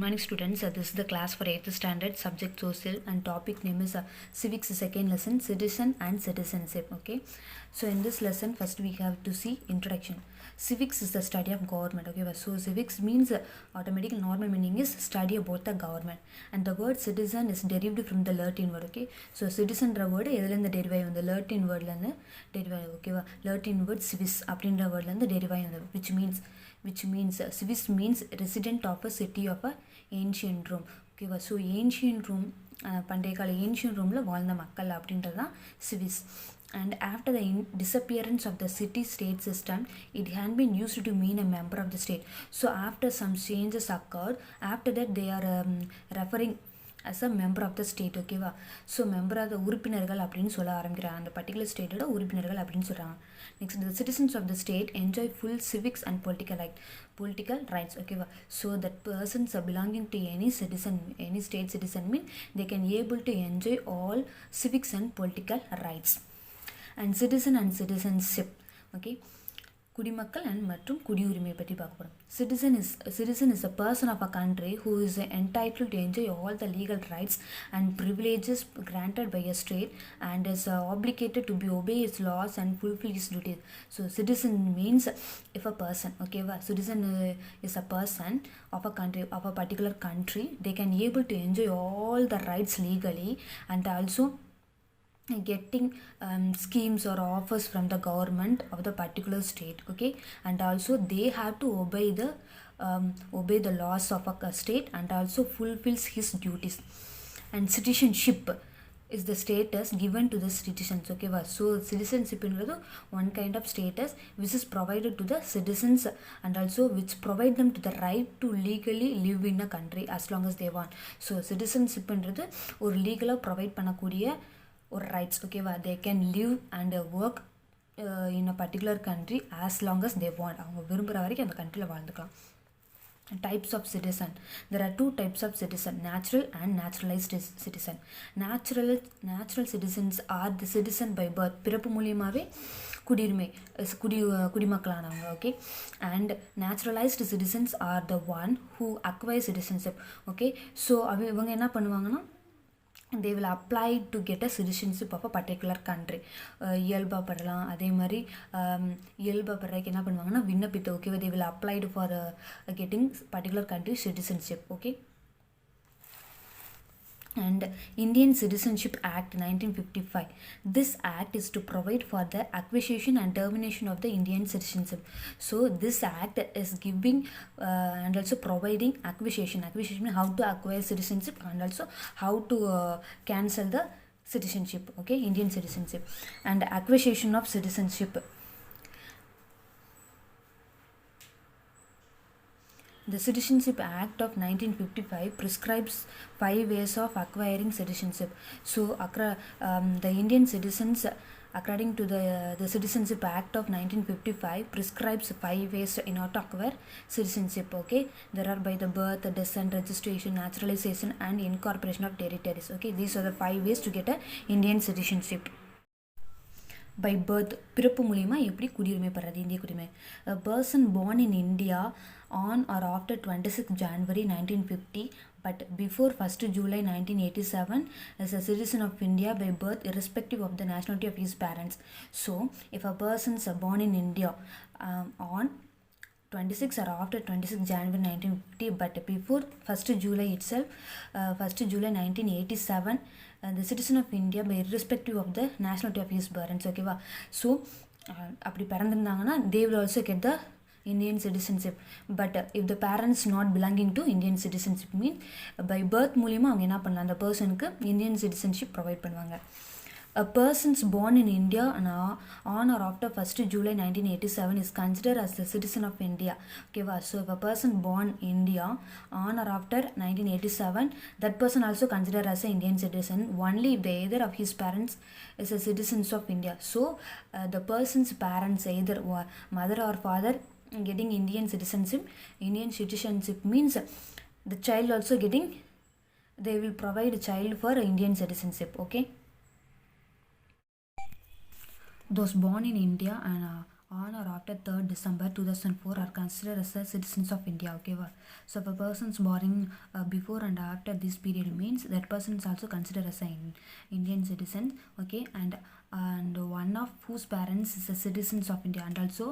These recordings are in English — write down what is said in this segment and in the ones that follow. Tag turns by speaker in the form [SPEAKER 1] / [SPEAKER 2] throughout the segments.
[SPEAKER 1] morning students. This is the class for 8th standard, subject social, and topic name is civics, second lesson, citizen and citizenship. Okay, so in this lesson first we have to see introduction. Civics is the study of government. Okay, so civics means automatic normal meaning is study about the government, and the word citizen is derived from the Latin word. Okay, so citizen word எதுலேருந்து derive ஆகி வந்து Latin wordலேருந்து derive ஆகி ஓகேவா Latin word civis அப்படின்ற wordலேருந்து derive ஆகி வந்து which means civis means resident of a city of a ancient Rome. ஓகேவா so ancient room பண்டைய கால ஏன்ஷியன்ட் ரூமில் வாழ்ந்த மக்கள் அப்படின்றது தான் civis. And after the disappearance of the city-state system, it had been used to mean a member of the state. So after some changes occurred, after that they are referring as a member of the state. ஓகேவா so member of the உறுப்பினர்கள் அப்படின்னு சொல்ல ஆரம்பிக்கிறாங்க, அந்த particular ஸ்டேட்டோட உறுப்பினர்கள் அப்படின்னு சொல்கிறாங்க. Next the citizens of the state enjoy full civics and political rights. ஓகேவா so that persons belonging to any state citizen mean they can able to enjoy all civics and political rights. And citizen and citizenship. Okay, குடிமக்கள் and மற்றும் குடியுரிமை பற்றி பார்க்க போகிறோம். Citizen is a person of a country who is entitled to enjoy all the legal rights and privileges granted by a state and is obligated to obey its laws and fulfill its duties. So citizen means if a person, okay, citizen is a person of a country, of a particular country. They can able to enjoy all the rights legally and also getting schemes or offers from the government of the particular state. Okay, and also they have to obey the laws of a state and also fulfills his duties. And citizenship is the status given to the citizens. Okay, so citizenship is one kind of status which is provided to the citizens and also which provide them to the right to legally live in a country as long as they want. So citizenship is ஒரு லீகலாக provide பண்ணக்கூடிய ஒரு rights. ஓகேவா, they can live and work in a particular country as long as they want. அவங்க விரும்புகிற வரைக்கும் அந்த கண்ட்ரியில் வாழ்ந்துக்கலாம். Types of citizen. There are two types of citizen, natural and naturalized citizen. Natural citizens are the citizen by birth, பிறப்பு மூலியமாகவே குடிமக்களானவங்க. Okay, and naturalized citizens are the one who acquire citizenship. Okay, so இவங்க என்ன பண்ணுவாங்கன்னா they will apply to get a citizenship of a particular country. இயல்பாக படலாம், அதே மாதிரி இயல்பாக படுறதுக்கு என்ன பண்ணுவாங்கன்னா விண்ணப்பித்த. ஓகேவா, they will apply for getting particular country citizenship. Okay, and Indian Citizenship Act 1955. This act is to provide for the acquisition and termination of the Indian citizenship. So this act is giving and also providing acquisition means how to acquire citizenship and also how to cancel the citizenship. Okay, Indian citizenship and acquisition of citizenship. The Citizenship Act of 1955 prescribes 5 ways of acquiring citizenship. So the Indian citizens, according to the Citizenship Act of 1955, prescribes 5 ways in order to acquire citizenship. Okay, there are by the birth, descent, registration, naturalization and incorporation of territories. Okay, these are the 5 ways to get a Indian citizenship. By birth, பிறப்பு மூலிமா எப்படி குடியுரிமை பெறது, இந்திய குடியுரிமை. A person born in India on or after 26 January 1950 but before 1st July 1987 is a citizen of India by birth irrespective of the nationality of his parents. So if a person is born in India on 26 or after 26 January 1950 but before 1st July itself, 1st July 1987, the citizen of India by irrespective of the nationality of his parents. ஓகேவா, so அப்படி பிறந்திருந்தாங்கன்னா they will also get the Indian citizenship. But if the parents not belonging to Indian citizenship mean by birth மூலிமா அவங்க என்ன பண்ணலாம், அந்த பர்சனுக்கு Indian citizenship provide பண்ணுவாங்க. A person born in India on or after 1st July 1987 is considered as a citizen of India. Okay, so if a person born in India on or after 1987, that person also considered as an Indian citizen only if either of his parents is a citizens of India. So the person's parents, either mother or father, getting Indian citizenship means the child also getting, they will provide a child for Indian citizenship. Okay, those born in India and on or after 3rd December 2004 are considered as the citizens of India. Okay, so if a person's born before and after this period means that person is also considered as an Indian citizen. Okay, and one of whose parents is a citizens of India, and also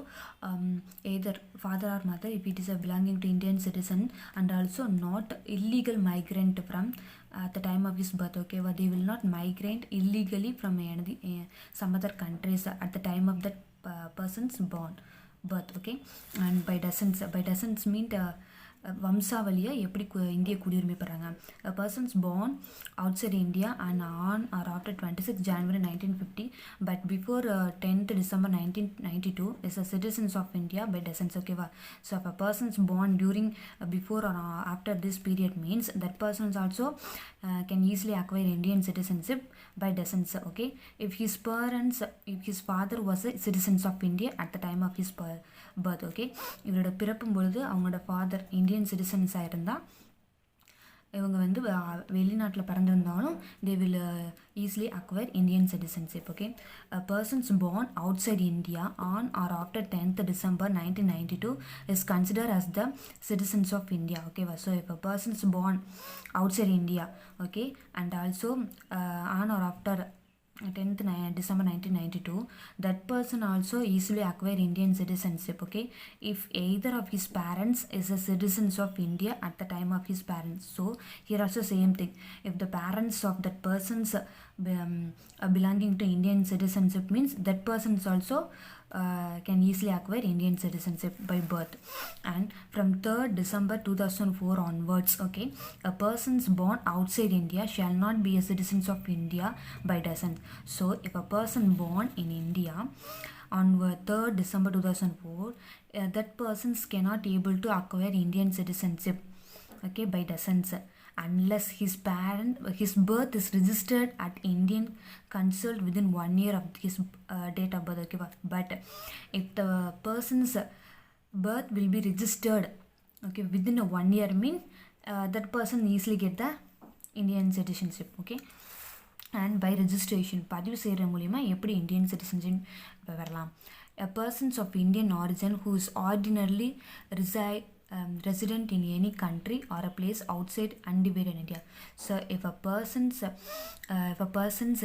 [SPEAKER 1] either father or mother if it is a belonging to Indian citizen, and also not illegal migrant from at the time of his birth. Okay, they will not migrate illegally from some other countries at the time of that person's birth. Okay, and by dozens mean வம்சாவளியை எப்படி இந்திய குடியுரிமை பெறாங்க. A persons born outside India and on or after 26 January 1950 but before 10th December 1992 is a citizens of India by descent. Okay, so if a persons born during before or after this period means that persons also can easily acquire Indian citizenship by descent. Okay, if his father was a citizens of India at the time of his birth. Okay, இவரோட பிறப்பும் பொழுது அவங்களோட father Indian சிட்டிசன்ஸாக இருந்தால் இவங்க வந்து வெளிநாட்டில் பிறந்திருந்தாலும் they will easily acquire Indian citizenship. Okay, persons born outside India on or after 10th December 1992 is considered as the citizens of India. Okay, so if a person is born outside India, okay, and also on or after 10th December 1992, that person also easily acquire Indian citizenship. Okay, if either of his parents is a citizens of India at the time of his parents. So here also same thing, if the parents of that persons belonging to Indian citizenship means that person is also can easily acquire Indian citizenship by birth. And from 3rd December 2004 onwards, okay, a persons born outside India shall not be a citizens of India by descent. So if a person born in India on 3rd December 2004, that persons cannot able to acquire Indian citizenship, okay, by descent, unless his birth is registered at Indian consul within 1 year of his date of birth. Okay, but if the person's birth will be registered, okay, within a 1 year mean that person easily get the Indian citizenship. Okay, and by registration பதிவு செய்கிற மூலிமா எப்படி Indian citizenship வரலாம். A persons of Indian origin who is ordinarily resident in any country or a place outside undivided India. So if a person's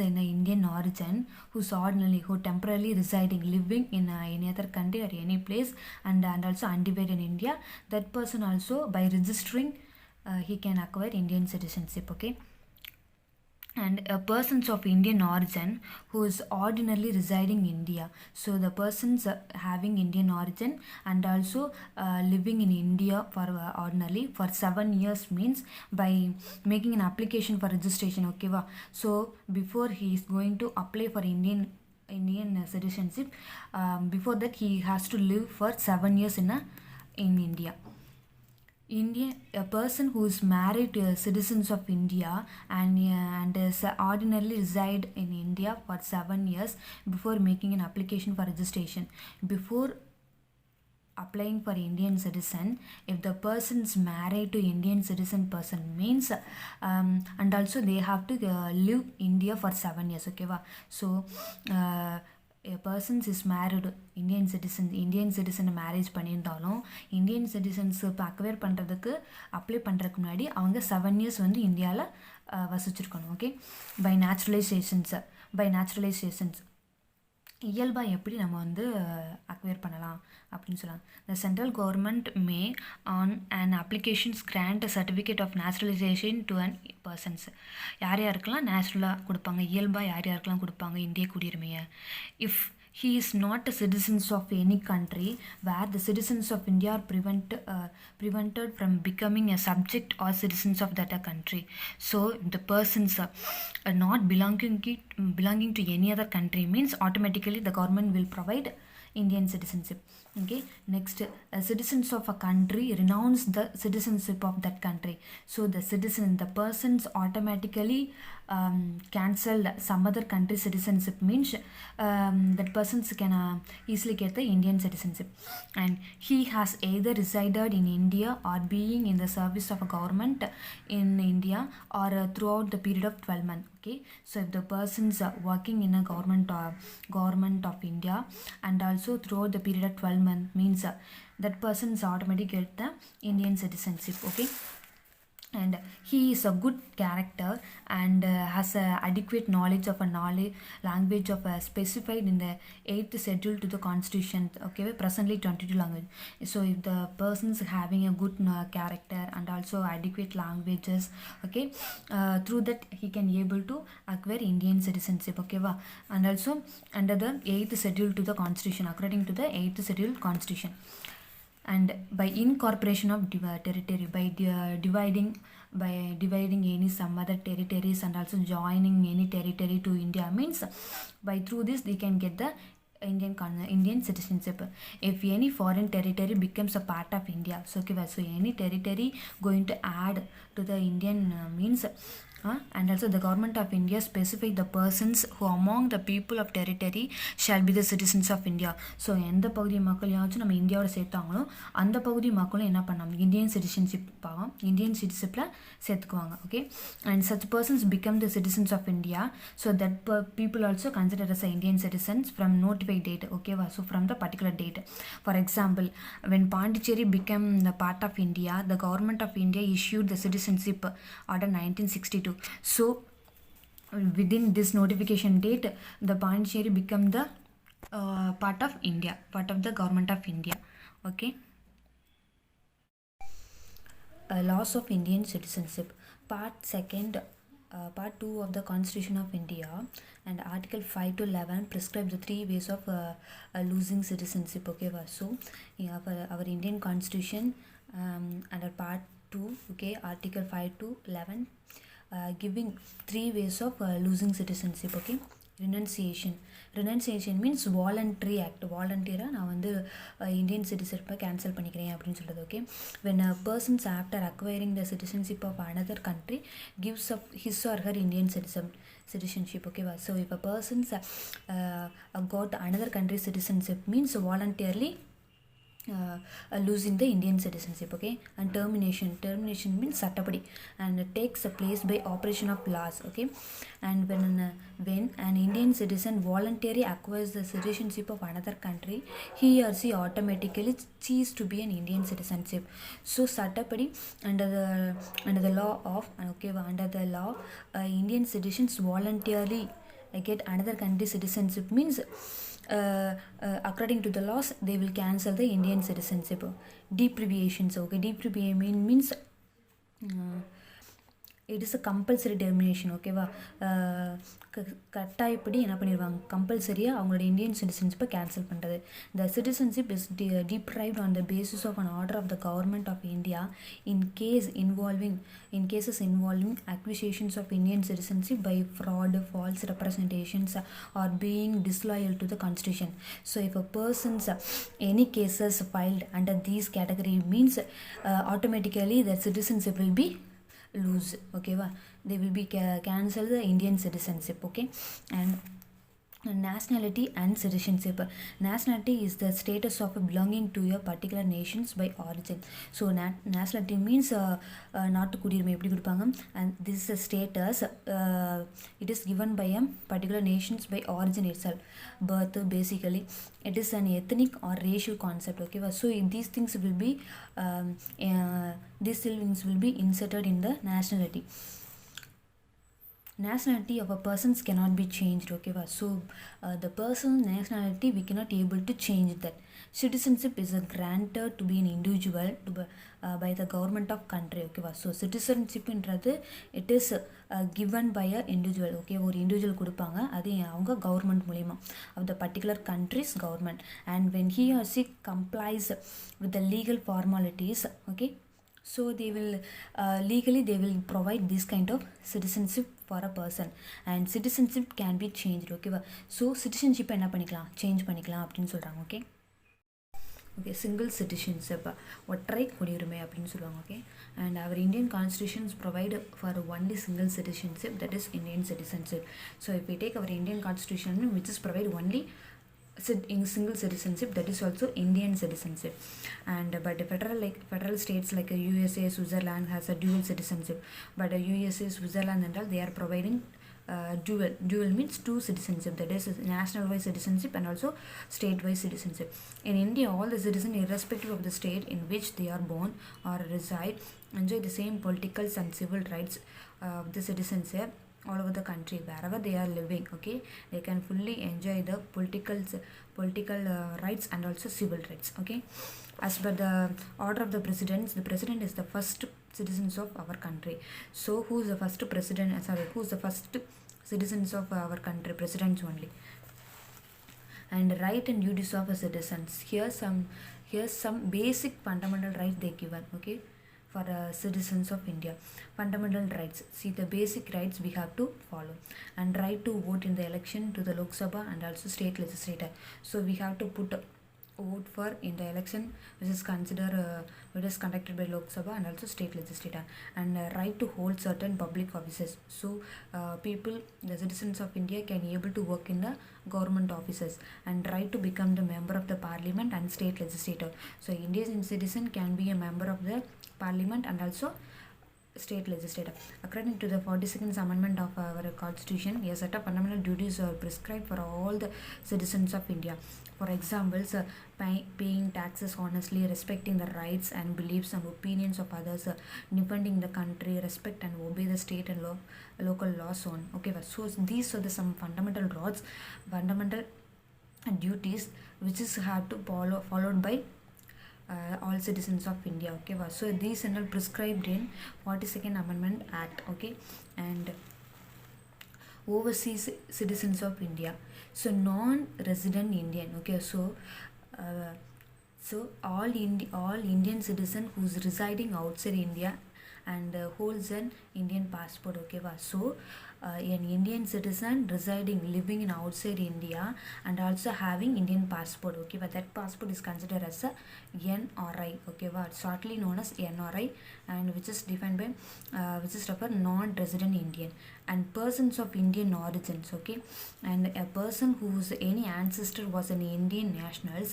[SPEAKER 1] in an Indian origin who temporarily residing living in any other country or any place and also undivided India, that person also by registering he can acquire Indian citizenship. Okay, and a persons of Indian origin who is ordinarily residing in India. So the persons having Indian origin and also living in India for ordinarily for 7 years means by making an application for registration. Okay, so before he is going to apply for Indian citizenship, before that he has to live for 7 years in India. A person who is married to a citizens of India and is ordinarily reside in India for 7 years before making an application for registration. Before applying for Indian citizen, if the person is married to Indian citizen person means and also they have to live India for 7 years. Okay, so a person is married Indian citizen marriage பண்ணியிருந்தாலும் Indian citizenship acquire பண்ணுறதுக்கு apply பண்ணுறதுக்கு முன்னாடி அவங்க 7 years வந்து இந்தியாவில் வசிச்சிருக்கணும். Okay, by நேச்சுரலைசேஷன்ஸ் இயல்பாக எப்படி நம்ம வந்து அக்வயர் பண்ணலாம் அப்படின்னு சொல்லலாம். The central government may on and applications grant a certificate of naturalisation to an persons. யார் யாருக்கெல்லாம் நேச்சுரலாக கொடுப்பாங்க, இயல்பாக யார் யாருக்கெல்லாம் கொடுப்பாங்க இந்திய குடியுரிமையை. If he is not a citizen of any country where the citizens of India are prevented from becoming a subject or citizens of that country. So the persons are not belonging to any other country means automatically the government will provide Indian citizenship. Okay, next, citizens of a country renounce the citizenship of that country. So the persons automatically cancelled some other country citizenship means that persons can easily get the Indian citizenship, and he has either resided in India or being in the service of a government in India or throughout the period of 12 months. Okay, so if the persons working in a government of India and also throughout the period of 12 months means that person is automatically get the Indian citizenship. Okay, and he is a good character and has a adequate knowledge of a language of specified in the 8th schedule to the constitution. Okay, presently 22 language. So if the person's having a good character and also adequate languages, okay, through that he can able to acquire Indian citizenship. Okay, and also under the 8th schedule to the constitution, according to the 8th schedule constitution. And by incorporation of territory, by dividing any some other territories and also joining any territory to India means by through this they can get the Indian citizenship. If any foreign territory becomes a part of India, so okay, so any territory going to add to the Indian means and also the government of India specify the persons who among the people of territory shall be the citizens of India. So எந்த பகுதி மக்கள் யாச்சும் நம்ம இந்தியாவோட சேர்த்தாங்களோ அந்த பகுதி மக்களும் என்ன பண்ணாங்க இந்தியன் சிட்டிசன்ஷிப்பில் சேர்த்துக்குவாங்க. Okay, and such persons become the citizens of India. So that people also considered as Indian citizens from notified date. Okay, so from the particular date. For example, when Pondicherry became the part of India, the government of India issued the citizenship order 1962. So within this notification date, the Pondicherry became the part of India, part of the government of India. Okay, laws of Indian citizenship, part 2, part 2 of the Constitution of India and Article 5 to 11 prescribes the 3 ways of losing citizenship. Okay, so our Indian Constitution under part 2, okay, Article 5 to 11 giving 3 ways of losing citizenship. Okay, renunciation means voluntary act. வாலண்டியராக நான் வந்து Indian சிட்டிசன்ஷிப்பை cancel பண்ணிக்கிறேன் அப்படின்னு சொல்கிறது. Okay, when a persons after acquiring the citizenship of another country gives up his or her Indian citizenship. Okay, so if a person's got another country citizenship means voluntarily losing the Indian citizenship. Okay, and termination means sattapadi and it takes a place by operation of laws. Okay, and when an Indian citizen voluntarily acquires the citizenship of another country, he or she automatically cease to be an Indian citizenship. So sattapadi under the law of Indian citizens voluntarily get another country citizenship means according to the laws they will cancel the Indian citizenship. Deprivation. So okay, deprivation means it is a compulsory termination. ஓகேவா, கட்டாயப்படி என்ன பண்ணிடுவாங்க, கம்பல்சரியாக அவங்களோட Indian சிட்டிசன்ஷிப்பை cancel பண்ணுறது. The citizenship is deprived on the basis of an order of the government of India in cases involving acquisitions of Indian citizenship by fraud, false representations or being disloyal to the constitution. So if a person's any cases filed under these category means automatically the citizenship will be lose. Okay, they will be cancel the Indian citizenship. Okay, and nationality and citizenship. Nationality is the status of belonging to a particular nations by origin. So nationality means நாட்டு குடியுரிமை எப்படி கொடுப்பாங்க, and this is a status it is given by a particular nations by origin itself, birth. Basically it is an ethnic or racial concept. Okay, so these things will be inserted in the nationality. Nationality of a persons cannot be changed. Okay, so the person's nationality we cannot able to change that. Citizenship is granted to be an individual by the government of country. Okay, so citizenship inradhu it is given by a individual. Okay, ஒரு individual கொடுப்பாங்க, அது அவங்க government மூலமா of the particular country's government, and when he or she complies with the legal formalities, okay, so they will legally they will provide this kind of citizenship for a person, and citizenship can be changed. Okay, so citizenship என்ன பண்ணிக்கலாம், change பண்ணிக்கலாம் அப்படின்னு சொல்கிறாங்க. Okay, okay, single citizenship, ஒற்றை குடியுரிமை அப்படின்னு சொல்லுவாங்க. Okay, and our Indian constitutions provide for only single citizenship, that is Indian citizenship. So if you take our Indian constitution which is provide only in single citizenship, that is also Indian citizenship. And but federal states like USA, Switzerland has a dual citizenship, but USA, Switzerland and all, they are providing dual means two citizenship, that is national wise citizenship and also state wise citizenship. In India, all the citizens irrespective of the state in which they are born or reside enjoy the same political and civil rights of the citizenship all over the country wherever they are living. Okay, they can fully enjoy the political rights and also civil rights. Okay, as per the order of the president is the first citizens of our country. So who is the first president, who is the first citizens of our country? Presidents only. And right and duties of a citizens, here's some basic fundamental rights they given. Okay, for citizens of India, fundamental rights. See the basic rights we have to follow. And right to vote in the election to the Lok Sabha and also state legislature. So we have to put vote for in the election which is conducted by Lok Sabha and also state legislature. And right to hold certain public offices. So people, the citizens of India, can able to work in the government offices. And right to become the member of the parliament and state legislature. So Indian citizen can be a member of the parliament and also state legislature. According to the 42nd amendment of our constitution, a set of fundamental duties are prescribed for all the citizens of India. For example, paying taxes honestly, respecting the rights and beliefs and opinions of others, defending the country, respect and obey the state and local laws on. Okay, so these are some fundamental duties which is have to followed by all citizens of India. Okay, so these are all prescribed in 42nd Amendment Act. Okay, and overseas citizens of India, so non-resident Indian. Okay, so all Indian citizen who's residing outside India and holds an Indian passport. Okay, so an Indian citizen living in outside India and also having Indian passport. Okay, but that passport is considered as a NRI. Okay, shortly known as NRI, and which is defined by which is referred non-resident Indian. And persons of Indian origins. Okay, and a person whose any ancestor was an Indian nationals,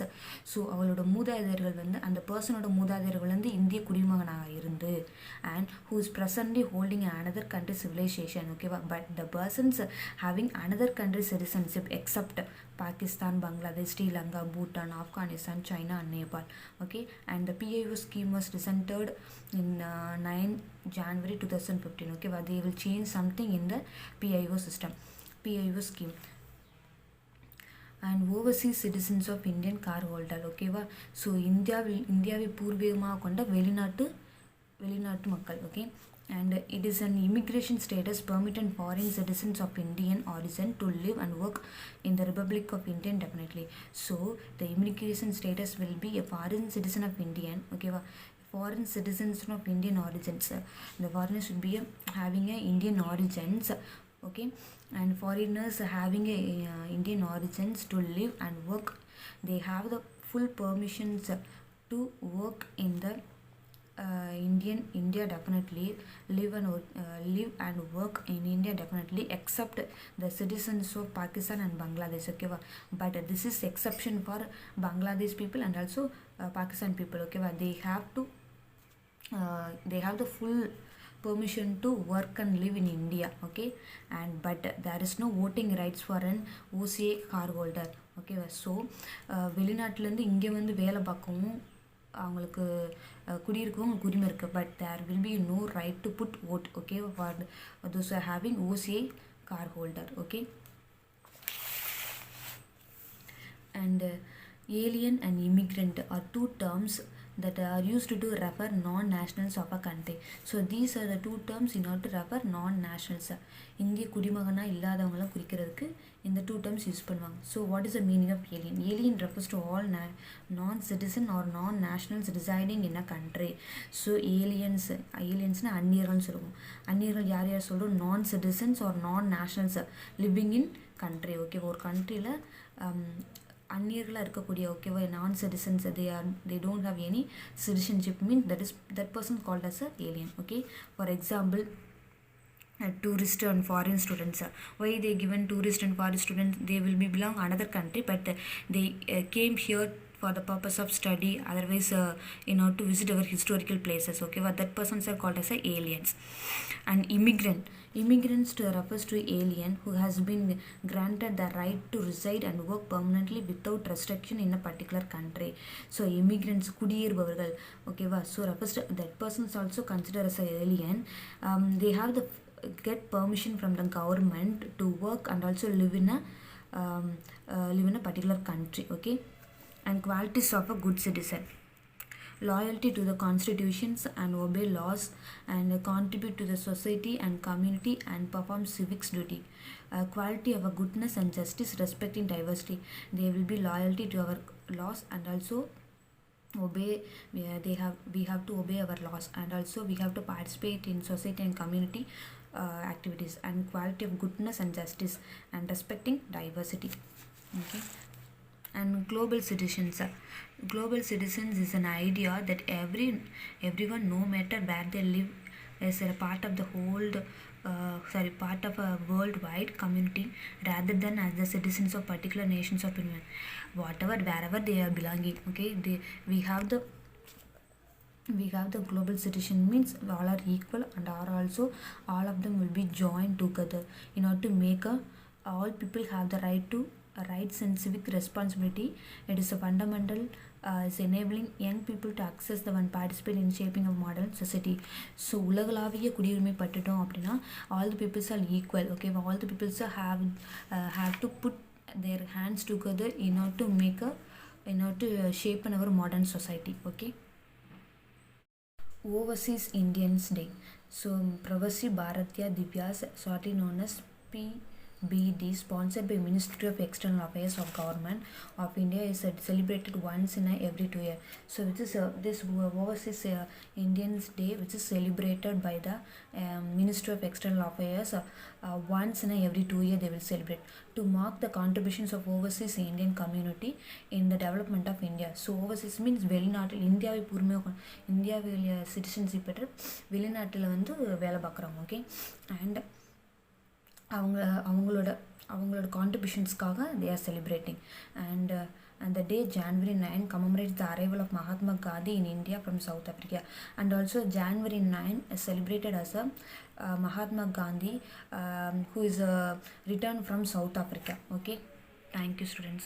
[SPEAKER 1] so அவளோட மூதாதையர்கள் வந்து அந்த பர்சனோட மூதாதையர்கள் வந்து இந்திய குடிமகனாக இருந்து and who is presently holding another country civilization. Okay, but the persons having another country citizenship except Pakistan, Bangladesh, Sri Lanka, Bhutan, Afghanistan, China and Nepal. Okay, and the PIO scheme was presented in 9 January 2015. Okay, but they will change something in the PIO system, PIO scheme. And overseas citizens of Indian card holder. Okay, so இந்தியாவை பூர்வீகமாக கொண்ட வெளிநாட்டு மக்கள். Okay, and it is an immigration status permitting foreign citizens of Indian origin to live and work in the Republic of India definitely. So the immigration status will be a foreign citizen of Indian. Okay, foreign citizens of Indian origins. The foreigners should be having a Indian origins. Okay, and foreigners having a Indian origins to live and work, they have the full permissions to work in the India definitely, live and work in India definitely, except the citizens of Pakistan and Bangladesh. Okay, but this is exception for Bangladesh people and also Pakistan people. Okay, but they have the full permission to work and live in India. Okay, and but there is no voting rights for an OCA card holder. Okay, so வெளிநாட்டிலேருந்து இங்கே வந்து வேலை பார்க்கவும் அவங்களுக்கு குடியிருக்கவும் உரிமை இருக்குது, but there will be no right to put vote. Okay, for those who are having OCA card holder. Okay, and alien and immigrant are two terms that are used to refer non-nationals of a country. So these are the two terms in order to refer non-nationals. இந்திய குடிமகனாக இல்லாதவங்களாம் குறிக்கிறதுக்கு இந்த two terms use பண்ணுவாங்க. So what is the meaning of alien? Alien refers to ஆல் non-citizen or non-nationals residing in a country. So ஏலியன்ஸ்னால் அந்நியர்கள்னு சொல்லுவோம். அந்நியர்கள் யார் சொல்கிறோம்? non-citizens or non-nationals living in country. Okay, ஒரு கண்ட்ரியில் அந்நியர்களாக இருக்கக்கூடிய ஓகேவா நான் citizens they don't have any citizenship means that person called as a alien. Okay, for example, tourist and foreign students, why they given tourist and foreign students, they will be belong another country, but they came here for the purpose of study, otherwise to visit our historical places. Okay, but that persons are called as a aliens. And immigrants refers to alien who has been granted the right to reside and work permanently without restriction in a particular country. So immigrants குடியேறுபவர்கள் ஓகேவா, so refers to that persons also considered as a alien. They have the get permission from the government to work and also live in a particular country. Okay, and qualities of a good citizen: loyalty to the constitutions and obey laws, and contribute to the society and community and perform civics duty. Quality of a goodness and justice, respecting diversity. They will be loyalty to our laws and also obey. We have to obey our laws, and also we have to participate in society and community activities. And quality of goodness and justice and respecting diversity. Okay, and global citizens. Global citizens is an idea that everyone, no matter where they live, is a part of the part of a worldwide community rather than as the citizens of particular nations or union, wherever they are belonging. Okay, we have the global citizen means all are equal and are also all of them will be joined together in order to make all people have the rights and civic responsibility. It is a fundamental is enabling young people to access the and participate in shaping of modern society. So உலகளாவிய குடியுரிமை பட்டுட்டோம் அப்படின்னா all the peoples are equal. Okay, all the peoples have to put their hands together in order to shape our modern society. Okay, Overseas Indians Day. So Pravasi Bharatiya Divyas, shortly known as PBD, sponsored by Ministry of External Affairs of Government of India, is celebrated once in every 2 years. So this Overseas Indians Day, which is celebrated by the Ministry of External Affairs once in every 2 years they will celebrate to mark the contributions of overseas Indian community in the development of India. So overseas means வெளிநாட்டில் இந்தியாவில் citizenship பெற்று வெளிநாட்டில் வந்து வேலை பார்க்குறவங்க. Okay, and அவங்களோட கான்ட்ரிபியூஷன்ஸ்க்காக they are celebrating. And the day January 9 commemorates the arrival of Mahatma Gandhi in India from South Africa. And also January 9 is celebrated as a Mahatma Gandhi who is returned from South Africa. Okay, thank you students.